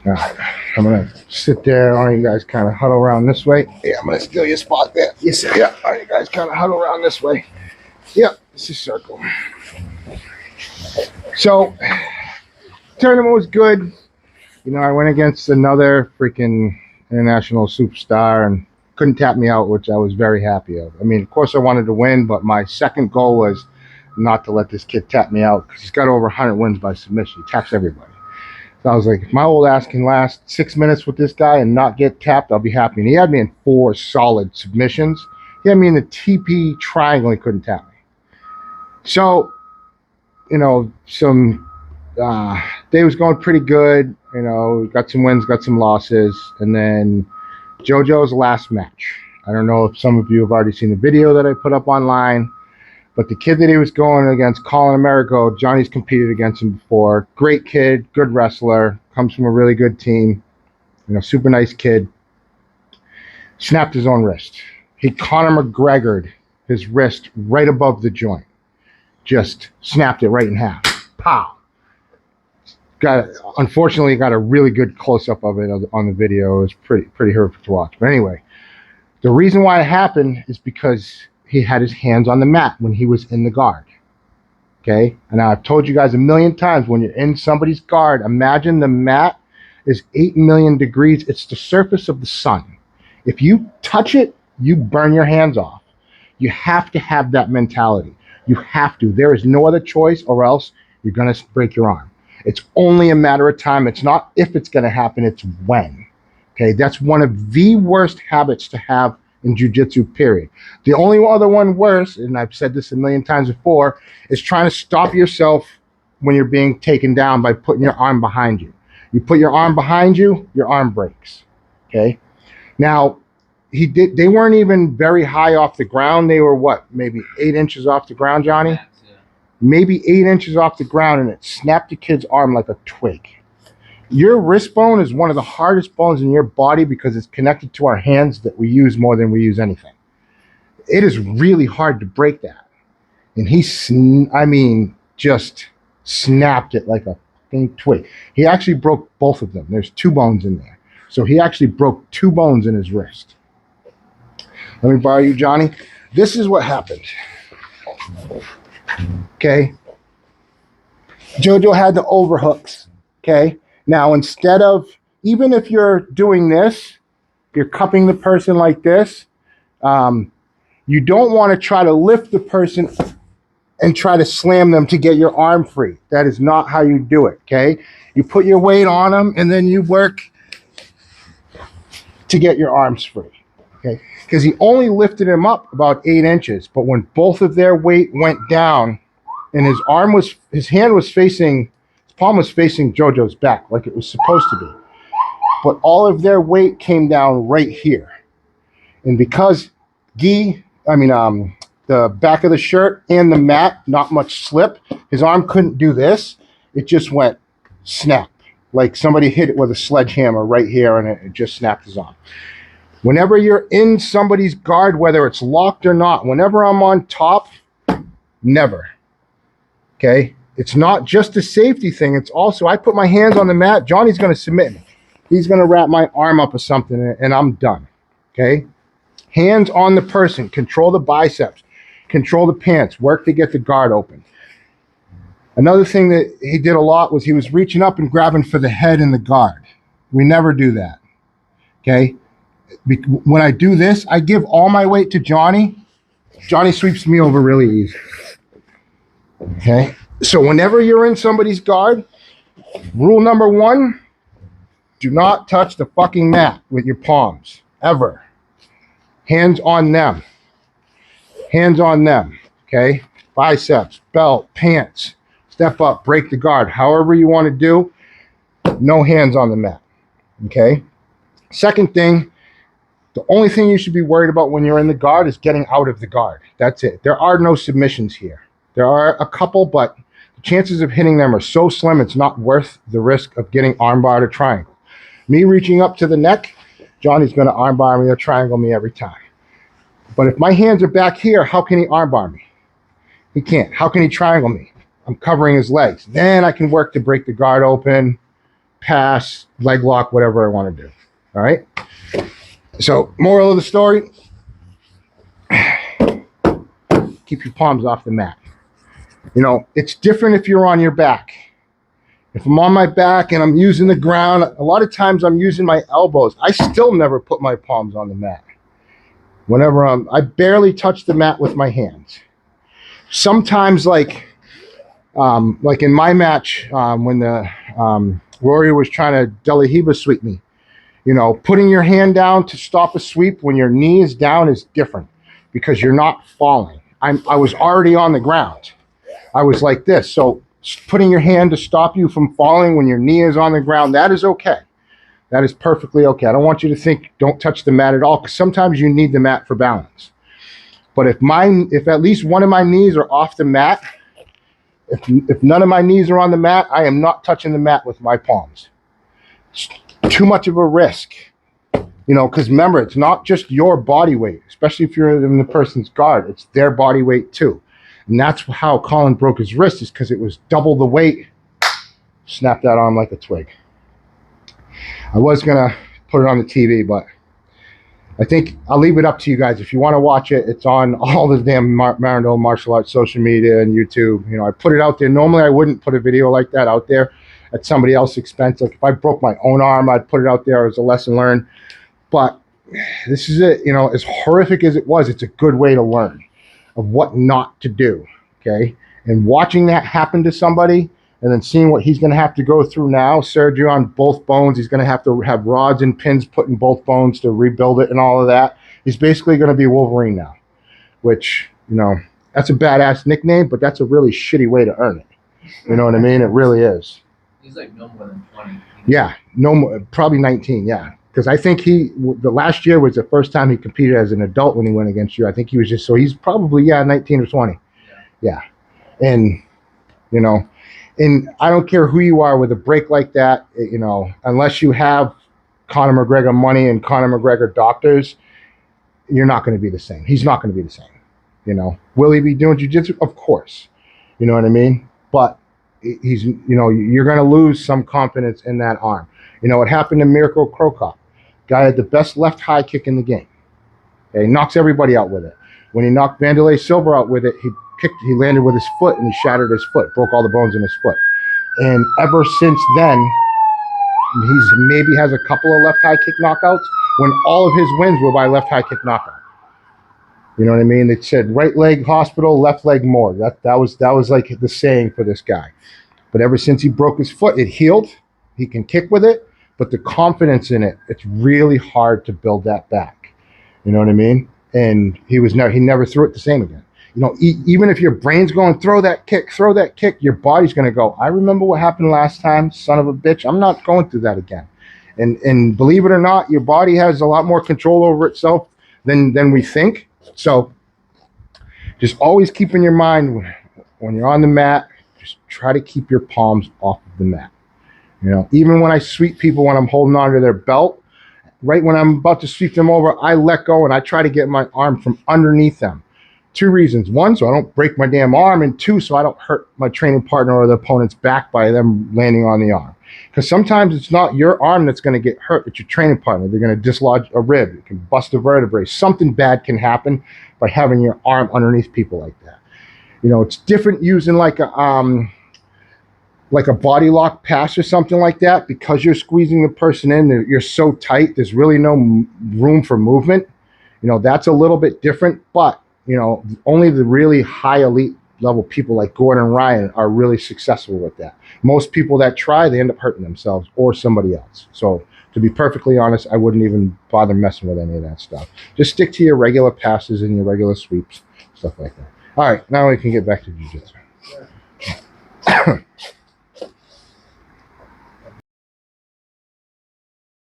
All right, I'm gonna sit there. All you guys kind of huddle around this way. Yeah, I'm gonna steal your spot there. Yes, sir. Yeah, all you guys kind of huddle around this way. Yeah, this is circle. So, tournament was good. You know, I went against another freaking international superstar and couldn't tap me out, which I was very happy of. I mean, of course, I wanted to win, but my second goal was not to let this kid tap me out because he's got over 100 wins by submission. He taps everybody. So I was like, if my old ass can last 6 minutes with this guy and not get tapped, I'll be happy. And he had me in 4 solid submissions. He had me in the TP triangle. He couldn't tap me. So, you know, day was going pretty good. You know, got some wins, got some losses. And then JoJo's last match. I don't know if some of you have already seen the video that I put up online. But the kid that he was going against, Colin Americo, Johnny's competed against him before. Great kid, good wrestler, comes from a really good team. You know, super nice kid. Snapped his own wrist. He Conor McGregored his wrist right above the joint. Just snapped it right in half. Pow. Unfortunately, got a really good close-up of it on the video. It was pretty horrific to watch. But anyway, the reason why it happened is because he had his hands on the mat when he was in the guard. Okay? And now I've told you guys a million times, when you're in somebody's guard, imagine the mat is 8 million degrees. It's the surface of the sun. If you touch it, you burn your hands off. You have to have that mentality. You have to. There is no other choice, or else you're going to break your arm. It's only a matter of time. It's not if it's going to happen, it's when. Okay? That's one of the worst habits to have in jiu-jitsu, period. The only other one worse, and I've said this a million times before, is trying to stop yourself when you're being taken down by putting your arm behind you. You put your arm behind you, your arm breaks. Okay? Now, they weren't even very high off the ground. They were what, maybe 8 inches off the ground, Johnny? Yeah. Maybe 8 inches off the ground, and it snapped the kid's arm like a twig. Your wrist bone is one of the hardest bones in your body because it's connected to our hands that we use more than we use anything. It is really hard to break that. And he, just snapped it like a fucking twig. He actually broke both of them. There's 2 bones in there. So he actually broke 2 bones in his wrist. Let me borrow you, Johnny. This is what happened. Okay? JoJo had the overhooks. Okay? Now, instead of, even if you're doing this, you're cupping the person like this, you don't want to try to lift the person and try to slam them to get your arm free. That is not how you do it, okay? You put your weight on them, and then you work to get your arms free, okay? Because he only lifted him up about 8 inches, but when both of their weight went down, and his palm was facing JoJo's back like it was supposed to be. But all of their weight came down right here. And because the back of the shirt and the mat, not much slip, his arm couldn't do this. It just went snap. Like somebody hit it with a sledgehammer right here, and it just snapped his arm. Whenever you're in somebody's guard, whether it's locked or not, whenever I'm on top, never. Okay? It's not just a safety thing. It's also, I put my hands on the mat, Johnny's going to submit me. He's going to wrap my arm up or something, and I'm done. Okay? Hands on the person. Control the biceps. Control the pants. Work to get the guard open. Another thing that he did a lot was he was reaching up and grabbing for the head in the guard. We never do that. Okay? When I do this, I give all my weight to Johnny. Johnny sweeps me over really easy. Okay? So whenever you're in somebody's guard, rule number 1, do not touch the fucking mat with your palms, ever. Hands on them. Hands on them, okay? Biceps, belt, pants, step up, break the guard. However you want to do, no hands on the mat, okay? Second thing, the only thing you should be worried about when you're in the guard is getting out of the guard. That's it. There are no submissions here. There are a couple, but the chances of hitting them are so slim, it's not worth the risk of getting armbarred or triangle. Me reaching up to the neck, Johnny's going to armbar me or triangle me every time. But if my hands are back here, how can he armbar me? He can't. How can he triangle me? I'm covering his legs. Then I can work to break the guard open, pass, leg lock, whatever I want to do. All right. So moral of the story, keep your palms off the mat. You know, it's different if you're on your back. If I'm on my back and I'm using the ground, a lot of times I'm using my elbows. I still never put my palms on the mat. Whenever I barely touch the mat with my hands. Sometimes like in my match, when the Rory was trying to De La Riva sweep me, you know, putting your hand down to stop a sweep when your knee is down is different because you're not falling. I was already on the ground. I was like this. So putting your hand to stop you from falling when your knee is on the ground, that is okay. That is perfectly okay. I don't want you to think don't touch the mat at all, because sometimes you need the mat for balance. But if at least one of my knees are off the mat, if none of my knees are on the mat, I am not touching the mat with my palms. It's too much of a risk, you know, because remember, it's not just your body weight, especially if you're in the person's guard, it's their body weight too. And that's how Colin broke his wrist, is because it was double the weight. Snapped that arm like a twig. I was going to put it on the TV, but I think I'll leave it up to you guys. If you want to watch it, it's on all the damn Marindole Martial Arts social media and YouTube. You know, I put it out there. Normally, I wouldn't put a video like that out there at somebody else's expense. Like if I broke my own arm, I'd put it out there as a lesson learned. But this is it. You know, as horrific as it was, it's a good way to learn of what not to do. Okay, and watching that happen to somebody, and then seeing what he's going to have to go through now, surgery on both bones. He's going to have rods and pins put in both bones to rebuild it and all of that. He's basically going to be Wolverine now, which, you know, that's a badass nickname, but that's a really shitty way to earn it. You know what I mean? It really is. He's like no more than 20. Yeah, no more, probably 19, yeah. Because I think the last year was the first time he competed as an adult when he went against you. I think he was just, so he's probably, 19 or 20. Yeah. And, you know, and I don't care who you are with a break like that, you know, unless you have Conor McGregor money and Conor McGregor doctors, you're not going to be the same. He's not going to be the same. You know, will he be doing jiu-jitsu? Of course. You know what I mean? But he's, you know, you're going to lose some confidence in that arm. You know, what happened to Mirko Cro Cop? Guy had the best left high kick in the game. Okay, he knocks everybody out with it. When he knocked Wanderlei Silva out with it, he landed with his foot and he shattered his foot, broke all the bones in his foot. And ever since then, he's maybe has a couple of left high kick knockouts when all of his wins were by left high kick knockout. You know what I mean? It said right leg hospital, left leg morgue. That was like the saying for this guy. But ever since he broke his foot, it healed. He can kick with it, but the confidence in it, it's really hard to build that back. You know what I mean? And he never threw it the same again. You know, even if your brain's going, throw that kick, your body's going to go, I remember what happened last time, son of a bitch. I'm not going through that again. And believe it or not, your body has a lot more control over itself than we think. So just always keep in your mind when you're on the mat, just try to keep your palms off of the mat. You know, even when I sweep people when I'm holding onto their belt, right when I'm about to sweep them over, I let go and I try to get my arm from underneath them. 2 reasons. 1, so I don't break my damn arm, and 2, so I don't hurt my training partner or the opponent's back by them landing on the arm. Because sometimes it's not your arm that's going to get hurt, it's your training partner. They're going to dislodge a rib. It can bust a vertebrae. Something bad can happen by having your arm underneath people like that. You know, it's different using like a body lock pass or something like that, because you're squeezing the person in, you're so tight, there's really no room for movement. You know, that's a little bit different, but you know, only the really high elite level people like Gordon Ryan are really successful with that. Most people that try, they end up hurting themselves or somebody else. So to be perfectly honest, I wouldn't even bother messing with any of that stuff. Just stick to your regular passes and your regular sweeps, stuff like that. All right, now we can get back to jiu-jitsu.